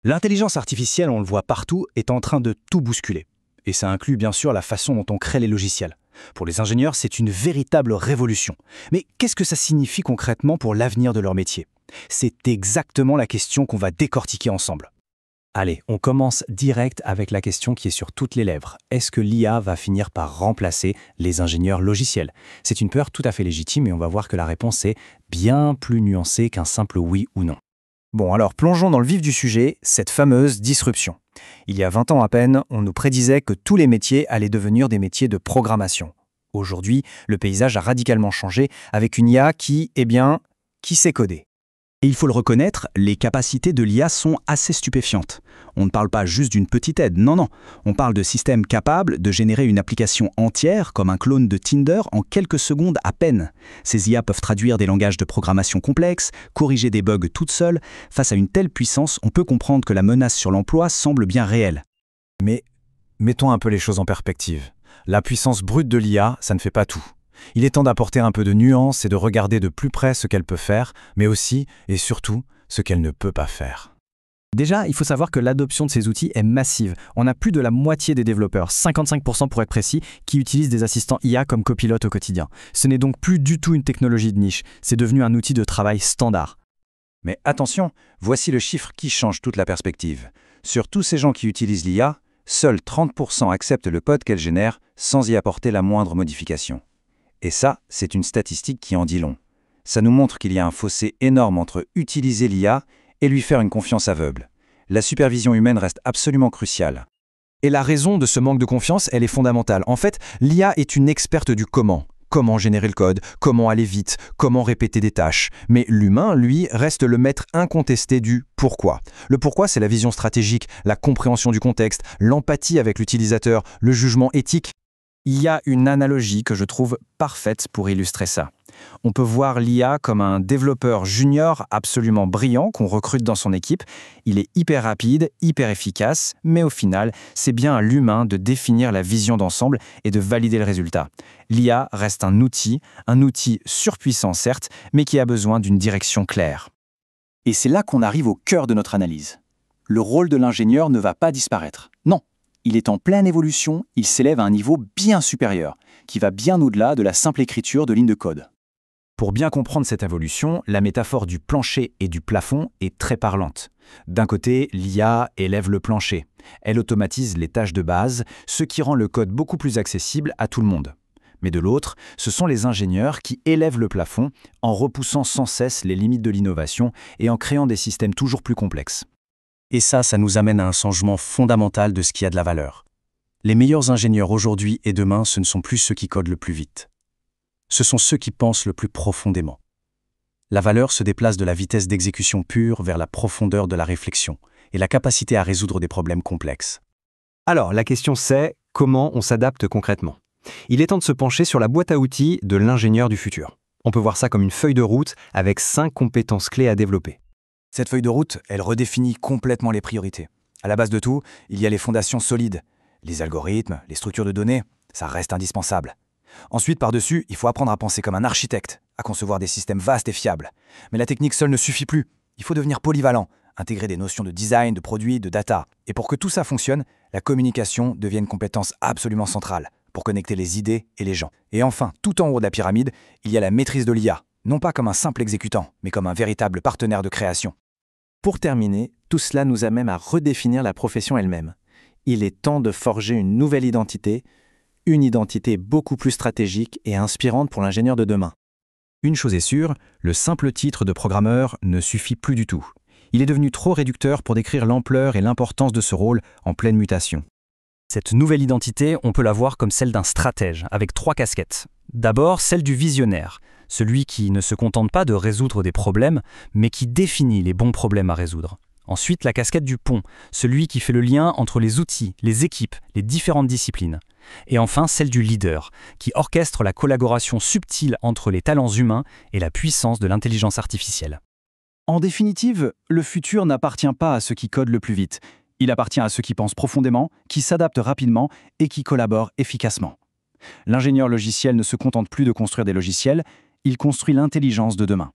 L'intelligence artificielle, on le voit partout, est en train de tout bousculer. Et ça inclut bien sûr la façon dont on crée les logiciels. Pour les ingénieurs, c'est une véritable révolution. Mais qu'est-ce que ça signifie concrètement pour l'avenir de leur métier? C'est exactement la question qu'on va décortiquer ensemble. Allez, on commence direct avec la question qui est sur toutes les lèvres. Est-ce que l'IA va finir par remplacer les ingénieurs logiciels? C'est une peur tout à fait légitime et on va voir que la réponse est bien plus nuancée qu'un simple oui ou non. Bon, alors plongeons dans le vif du sujet, cette fameuse disruption. Il y a 20 ans à peine, on nous prédisait que tous les métiers allaient devenir des métiers de programmation. Aujourd'hui, le paysage a radicalement changé avec une IA qui sait coder. Et il faut le reconnaître, les capacités de l'IA sont assez stupéfiantes. On ne parle pas juste d'une petite aide, non. On parle de systèmes capables de générer une application entière, comme un clone de Tinder, en quelques secondes à peine. Ces IA peuvent traduire des langages de programmation complexes, corriger des bugs toutes seules. Face à une telle puissance, on peut comprendre que la menace sur l'emploi semble bien réelle. Mais mettons un peu les choses en perspective. La puissance brute de l'IA, ça ne fait pas tout. Il est temps d'apporter un peu de nuance et de regarder de plus près ce qu'elle peut faire, mais aussi, et surtout, ce qu'elle ne peut pas faire. Déjà, il faut savoir que l'adoption de ces outils est massive. On a plus de la moitié des développeurs, 55% pour être précis, qui utilisent des assistants IA comme copilote au quotidien. Ce n'est donc plus du tout une technologie de niche, c'est devenu un outil de travail standard. Mais attention, voici le chiffre qui change toute la perspective. Sur tous ces gens qui utilisent l'IA, seuls 30% acceptent le code qu'elle génère sans y apporter la moindre modification. Et ça, c'est une statistique qui en dit long. Ça nous montre qu'il y a un fossé énorme entre utiliser l'IA et lui faire une confiance aveugle. La supervision humaine reste absolument cruciale. Et la raison de ce manque de confiance, elle est fondamentale. En fait, l'IA est une experte du comment. Comment générer le code, comment aller vite, comment répéter des tâches. Mais l'humain, lui, reste le maître incontesté du pourquoi. Le pourquoi, c'est la vision stratégique, la compréhension du contexte, l'empathie avec l'utilisateur, le jugement éthique. Il y a une analogie que je trouve parfaite pour illustrer ça. On peut voir l'IA comme un développeur junior absolument brillant qu'on recrute dans son équipe. Il est hyper rapide, hyper efficace, mais au final, c'est bien à l'humain de définir la vision d'ensemble et de valider le résultat. L'IA reste un outil surpuissant certes, mais qui a besoin d'une direction claire. Et c'est là qu'on arrive au cœur de notre analyse. Le rôle de l'ingénieur ne va pas disparaître. Non. Il est en pleine évolution, il s'élève à un niveau bien supérieur, qui va bien au-delà de la simple écriture de lignes de code. Pour bien comprendre cette évolution, la métaphore du plancher et du plafond est très parlante. D'un côté, l'IA élève le plancher. Elle automatise les tâches de base, ce qui rend le code beaucoup plus accessible à tout le monde. Mais de l'autre, ce sont les ingénieurs qui élèvent le plafond en repoussant sans cesse les limites de l'innovation et en créant des systèmes toujours plus complexes. Et ça nous amène à un changement fondamental de ce qui a de la valeur. Les meilleurs ingénieurs aujourd'hui et demain, ce ne sont plus ceux qui codent le plus vite. Ce sont ceux qui pensent le plus profondément. La valeur se déplace de la vitesse d'exécution pure vers la profondeur de la réflexion et la capacité à résoudre des problèmes complexes. Alors, la question c'est, comment on s'adapte concrètement? Il est temps de se pencher sur la boîte à outils de l'ingénieur du futur. On peut voir ça comme une feuille de route avec 5 compétences clés à développer. Cette feuille de route, elle redéfinit complètement les priorités. À la base de tout, il y a les fondations solides. Les algorithmes, les structures de données, ça reste indispensable. Ensuite, par-dessus, il faut apprendre à penser comme un architecte, à concevoir des systèmes vastes et fiables. Mais la technique seule ne suffit plus. Il faut devenir polyvalent, intégrer des notions de design, de produits, de data. Et pour que tout ça fonctionne, la communication devient une compétence absolument centrale pour connecter les idées et les gens. Et enfin, tout en haut de la pyramide, il y a la maîtrise de l'IA. Non pas comme un simple exécutant, mais comme un véritable partenaire de création. Pour terminer, tout cela nous amène à redéfinir la profession elle-même. Il est temps de forger une nouvelle identité, une identité beaucoup plus stratégique et inspirante pour l'ingénieur de demain. Une chose est sûre, le simple titre de programmeur ne suffit plus du tout. Il est devenu trop réducteur pour décrire l'ampleur et l'importance de ce rôle en pleine mutation. Cette nouvelle identité, on peut la voir comme celle d'un stratège, avec 3 casquettes. D'abord, celle du visionnaire, celui qui ne se contente pas de résoudre des problèmes, mais qui définit les bons problèmes à résoudre. Ensuite, la casquette du pont, celui qui fait le lien entre les outils, les équipes, les différentes disciplines. Et enfin, celle du leader, qui orchestre la collaboration subtile entre les talents humains et la puissance de l'intelligence artificielle. En définitive, le futur n'appartient pas à ceux qui codent le plus vite. Il appartient à ceux qui pensent profondément, qui s'adaptent rapidement et qui collaborent efficacement. L'ingénieur logiciel ne se contente plus de construire des logiciels, il construit l'intelligence de demain.